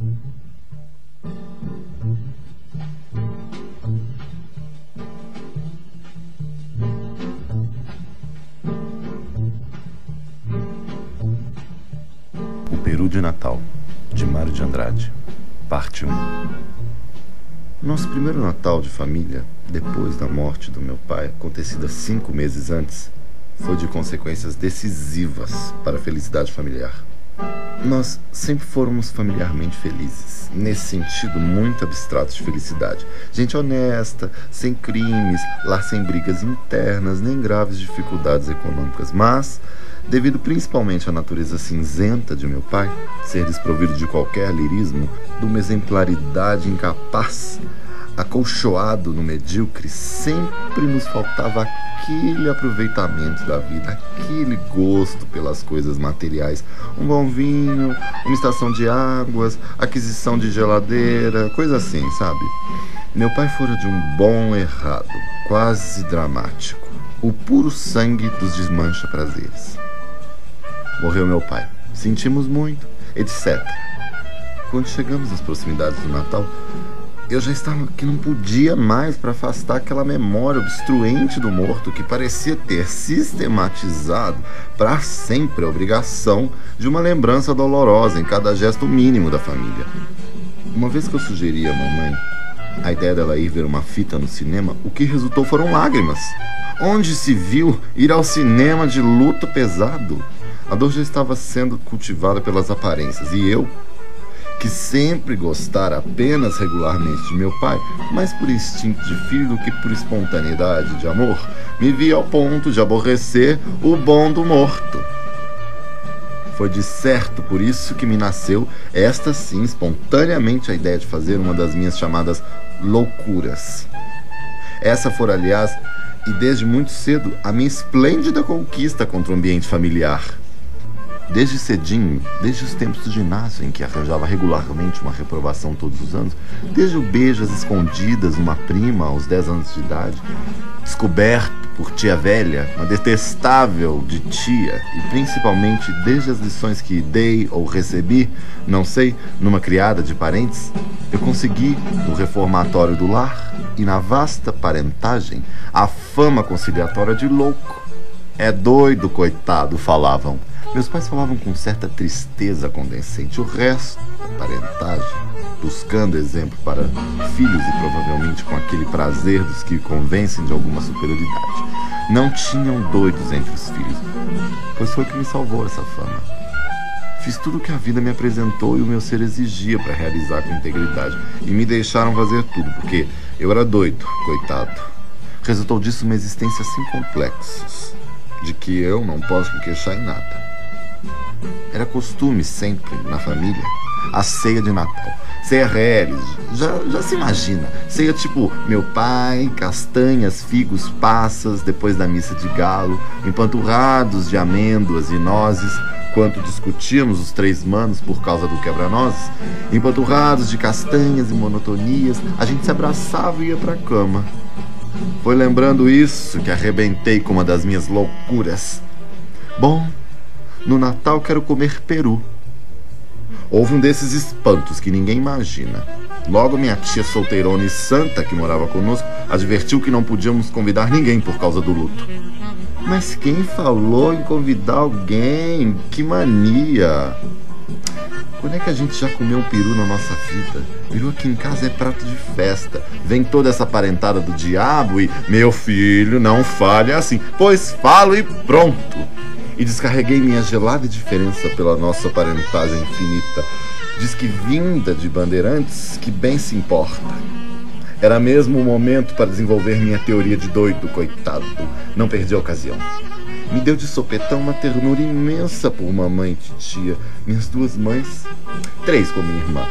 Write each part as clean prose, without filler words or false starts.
O Peru de Natal, de Mário de Andrade, parte 1. Nosso primeiro Natal de família, depois da morte do meu pai, acontecida 5 meses antes, foi de consequências decisivas para a felicidade familiar. Nós sempre fomos familiarmente felizes, nesse sentido muito abstrato de felicidade. Gente honesta, sem crimes, lar sem brigas internas, nem graves dificuldades econômicas, mas, devido principalmente à natureza cinzenta de meu pai, ser desprovido de qualquer lirismo, de uma exemplaridade incapaz, acolchoado no medíocre, sempre nos faltava aquele aproveitamento da vida, aquele gosto pelas coisas materiais, um bom vinho, uma estação de águas, aquisição de geladeira, coisa assim, sabe? Meu pai fora de um bom errado, quase dramático, o puro sangue dos desmancha-prazeres. Morreu meu pai, sentimos muito, etc. Quando chegamos às proximidades do Natal, eu já estava que não podia mais para afastar aquela memória obstruente do morto que parecia ter sistematizado para sempre a obrigação de uma lembrança dolorosa em cada gesto mínimo da família. Uma vez que eu sugeri à mamãe a ideia dela ir ver uma fita no cinema, o que resultou foram lágrimas. Onde se viu ir ao cinema de luto pesado? A dor já estava sendo cultivada pelas aparências e eu, que sempre gostara apenas regularmente de meu pai, mais por instinto de filho do que por espontaneidade de amor, me vi ao ponto de aborrecer o bom do morto. Foi de certo por isso que me nasceu, esta sim, espontaneamente, a ideia de fazer uma das minhas chamadas loucuras. Essa fora, aliás, e desde muito cedo, a minha esplêndida conquista contra o ambiente familiar. Desde cedinho, desde os tempos do ginásio, em que arranjava regularmente uma reprovação todos os anos, desde o beijo às escondidas numa prima aos 10 anos de idade, descoberto por tia velha, uma detestável de tia, e principalmente desde as lições que dei ou recebi, não sei, numa criada de parentes, eu consegui, no reformatório do lar e na vasta parentagem, a fama conciliatória de louco. É doido, coitado, falavam. Meus pais falavam com certa tristeza condescendente. O resto da parentagem, buscando exemplo para filhos e provavelmente com aquele prazer dos que convencem de alguma superioridade, não tinham doidos entre os filhos, pois foi o que me salvou essa fama. Fiz tudo o que a vida me apresentou e o meu ser exigia para realizar com integridade, e me deixaram fazer tudo, porque eu era doido, coitado. Resultou disso uma existência sem complexos, de que eu não posso me queixar em nada. Era costume sempre, na família, a ceia de Natal. Ceia reles, já se imagina. Ceia tipo meu pai, castanhas, figos, passas, depois da missa de galo, empanturrados de amêndoas e nozes, quanto discutíamos os 3 manos por causa do quebra-nozes, empanturrados de castanhas e monotonias, a gente se abraçava e ia pra cama. Foi lembrando isso que arrebentei com uma das minhas loucuras. Bom, no Natal quero comer peru. Houve um desses espantos que ninguém imagina. Logo minha tia solteirona e santa, que morava conosco, advertiu que não podíamos convidar ninguém por causa do luto. Mas quem falou em convidar alguém? Que mania! Quando é que a gente já comeu um peru na nossa vida? Peru aqui em casa é prato de festa. Vem toda essa parentada do diabo e... Meu filho, não fale assim. Pois falo e pronto. E descarreguei minha gelada indiferença pela nossa parentagem infinita. Diz que vinda de bandeirantes, que bem se importa. Era mesmo o momento para desenvolver minha teoria de doido, coitado. Não perdi a ocasião. Me deu de sopetão uma ternura imensa por mamãe e titia, minhas 2 mães, 3 com minha irmã.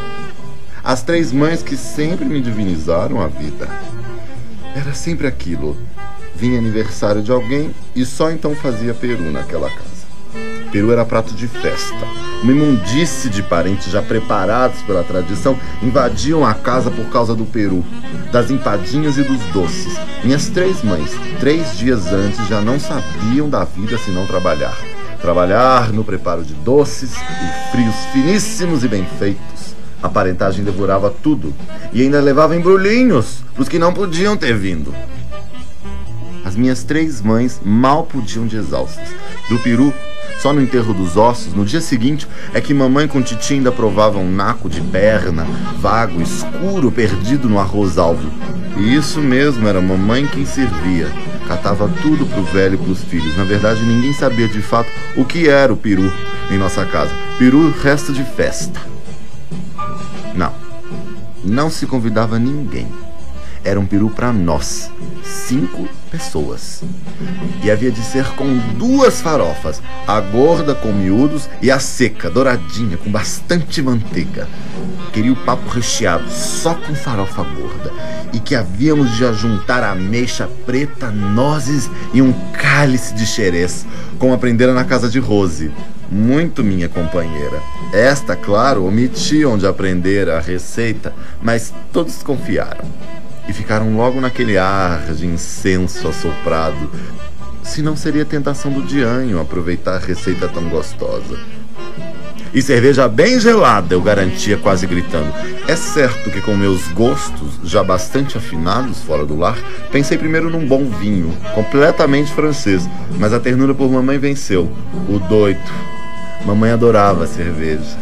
As 3 mães que sempre me divinizaram a vida. Era sempre aquilo. Vinha aniversário de alguém e só então fazia peru naquela casa. Peru era prato de festa. Uma imundície de parentes já preparados pela tradição invadiam a casa por causa do peru, das empadinhas e dos doces. Minhas 3 mães, 3 dias antes, já não sabiam da vida senão trabalhar. Trabalhar no preparo de doces e frios finíssimos e bem feitos, A parentagem devorava tudo e ainda levava embrulhinhos pros que não podiam ter vindo. As minhas 3 mães mal podiam de exaustas. Do peru, só no enterro dos ossos, no dia seguinte, é que mamãe com titia ainda provavam um naco de perna, vago, escuro, perdido no arroz alvo. E isso mesmo, era mamãe quem servia. Catava tudo pro velho e pros filhos. Na verdade, ninguém sabia de fato o que era o peru em nossa casa. Peru, resto de festa. Não se convidava ninguém. Era um peru para nós, 5 pessoas. E havia de ser com 2 farofas, a gorda com miúdos e a seca, douradinha, com bastante manteiga. Queria o papo recheado, só com farofa gorda. E que havíamos de ajuntar ameixa preta, nozes e um cálice de xerez, como aprendera na casa de Rose, muito minha companheira. Esta, claro, omitia onde aprendera a receita, mas todos confiaram. E ficaram logo naquele ar de incenso assoprado. Se não seria tentação do dianho aproveitar a receita tão gostosa. E cerveja bem gelada, eu garantia, quase gritando. É certo que com meus gostos, já bastante afinados fora do lar, pensei primeiro num bom vinho, completamente francês. Mas a ternura por mamãe venceu. O doido. Mamãe adorava a cerveja.